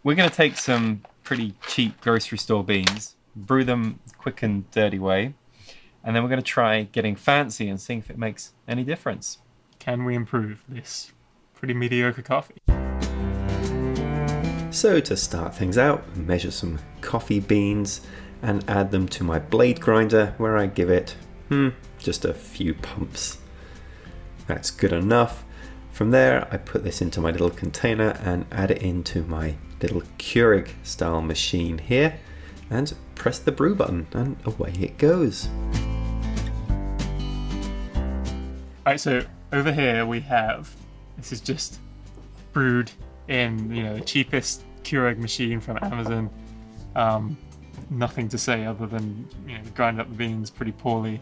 we're going to take some pretty cheap grocery store beans, brew them quick and dirty way, and then we're going to try getting fancy and seeing if it makes any difference. Can we improve this pretty mediocre coffee? So to start things out, measure some coffee beans and add them to my blade grinder, where I give it just a few pumps. That's good enough. From there, I put this into my little container and add it into my little Keurig style machine here and press the brew button and away it goes. Alright, so over here we have, this is just brewed in, the cheapest Keurig machine from Amazon. Nothing to say other than, grind up the beans pretty poorly.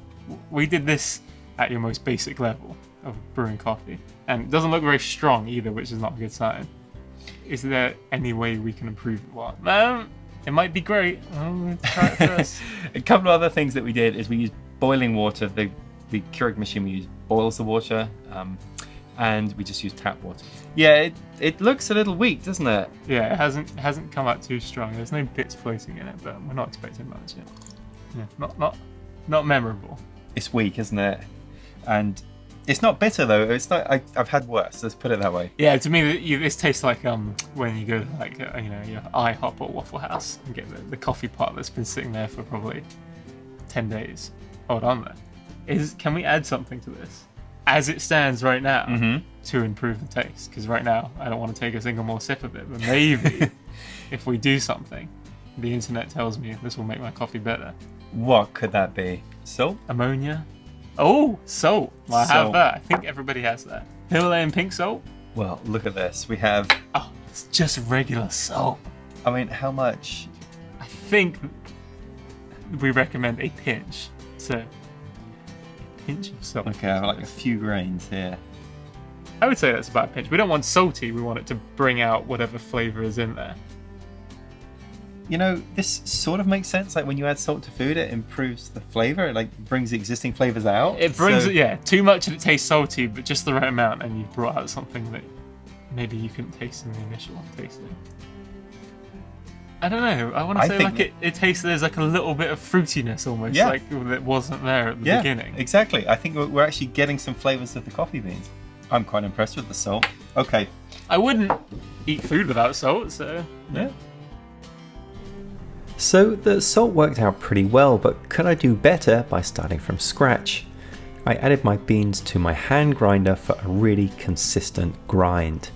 We did this at your most basic level of brewing coffee. And it doesn't look very strong either, which is not a good sign. Is there any way we can improve it? Well, it might be great. Let's try it first. A couple of other things that we did is we used boiling water. The Keurig machine we use boils the water, and we just use tap water. Yeah, it looks a little weak, doesn't it? Yeah, it hasn't come out too strong. There's no bits floating in it, but we're not expecting much yet. Yeah, not memorable. It's weak, isn't it? And it's not bitter though. It's not. I've had worse. Let's put it that way. Yeah, to me, this tastes like when you go to your IHOP or Waffle House and get the coffee pot that's been sitting there for probably 10 days. Hold on there. Can we add something to this as it stands right now to improve the taste? Because right now I don't want to take a single more sip of it. But maybe if we do something, the internet tells me this will make my coffee better. What could that be? Salt? Ammonia? Oh, salt. Well, I have Salt. that. I think everybody has that. Himalayan pink salt? Well, look at this. We have. Oh, it's just regular salt. I mean, how much? I think we recommend a pinch. So, a pinch of salt. Okay, I have like a few grains here. I would say that's about a pinch. We don't want salty. We want it to bring out whatever flavor is in there. This sort of makes sense. Like when you add salt to food, it improves the flavor. It like brings the existing flavors out. It brings it, yeah. Too much and it tastes salty, but just the right amount, and you've brought out something that maybe you couldn't taste in the initial tasting. I don't know. I want to say like it tastes. There's like a little bit of fruitiness almost, like that wasn't there at the beginning. Exactly. I think we're actually getting some flavors of the coffee beans. I'm quite impressed with the salt. Okay. I wouldn't eat food without salt, so yeah. So the salt worked out pretty well, but could I do better by starting from scratch? I added my beans to my hand grinder for a really consistent grind.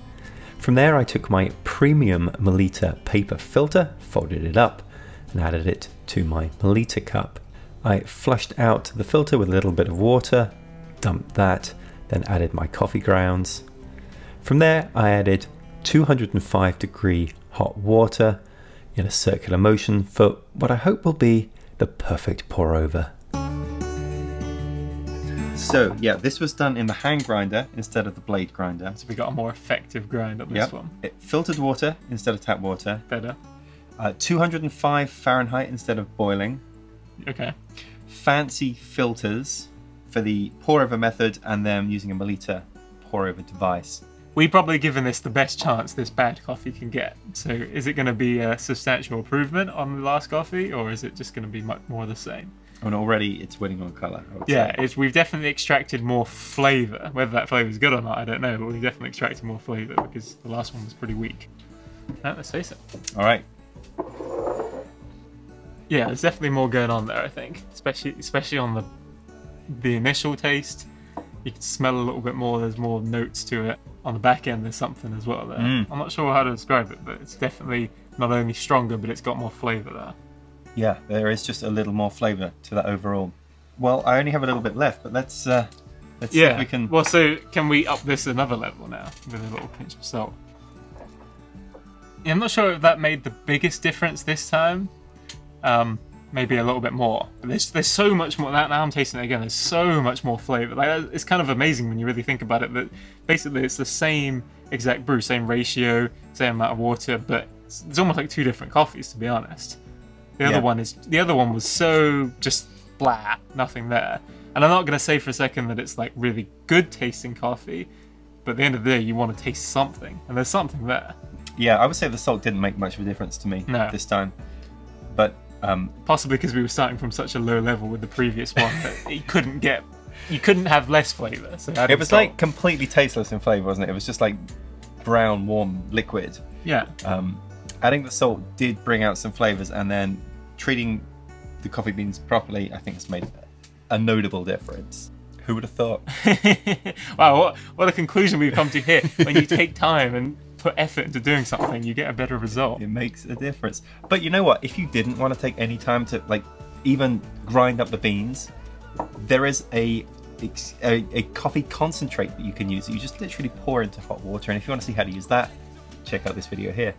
From there I took my premium milliliter paper filter, folded it up and added it to my milliliter cup. I flushed out the filter with a little bit of water, dumped that, then added my coffee grounds. From there I added 205 degree hot water in a circular motion for what I hope will be the perfect pour over. So yeah, this was done in the hand grinder instead of the blade grinder. we got a more effective grind on this one. It filtered water instead of tap water. Better. 205 Fahrenheit instead of boiling. Okay. Fancy filters for the pour over method, and then using a milliliter pour over device. We've probably given this the best chance this bad coffee can get. So is it going to be a substantial improvement on the last coffee, or is it just going to be much more the same? And already it's winning on colour. We've definitely extracted more flavour. Whether that flavour is good or not, I don't know, but we've definitely extracted more flavour because the last one was pretty weak. Let's taste it. All right. Yeah, there's definitely more going on there, I think. Especially on the initial taste. You can smell a little bit more, there's more notes to it. On the back end, there's something as well there. I'm not sure how to describe it, but it's definitely not only stronger, but it's got more flavour there. Yeah, there is just a little more flavour to that overall. Well, I only have a little bit left, but let's see if we can... Well, so can we up this another level now with a little pinch of salt? Yeah, I'm not sure if that made the biggest difference this time. Maybe a little bit more. But there's so much more. Now I'm tasting it again. There's so much more flavour. Like, it's kind of amazing when you really think about it. That basically it's the same exact brew, same ratio, same amount of water, but it's almost like two different coffees, to be honest. The other one was so just blah, nothing there. And I'm not going to say for a second that it's like really good tasting coffee, but at the end of the day, you want to taste something, and there's something there. Yeah, I would say the salt didn't make much of a difference to me this time. But possibly because we were starting from such a low level with the previous one that you couldn't have less flavour. So it was like completely tasteless in flavour, wasn't it? It was just like brown, warm liquid. Yeah. Adding the salt did bring out some flavours, and then treating the coffee beans properly, I think, has made a notable difference. Who would have thought? Wow, what a conclusion we've come to here. When you take time and put effort into doing something, you get a better result. It makes a difference. But you know what? If you didn't want to take any time to like even grind up the beans, there is a coffee concentrate that you can use. You just literally pour into hot water, and if you want to see how to use that, check out this video here.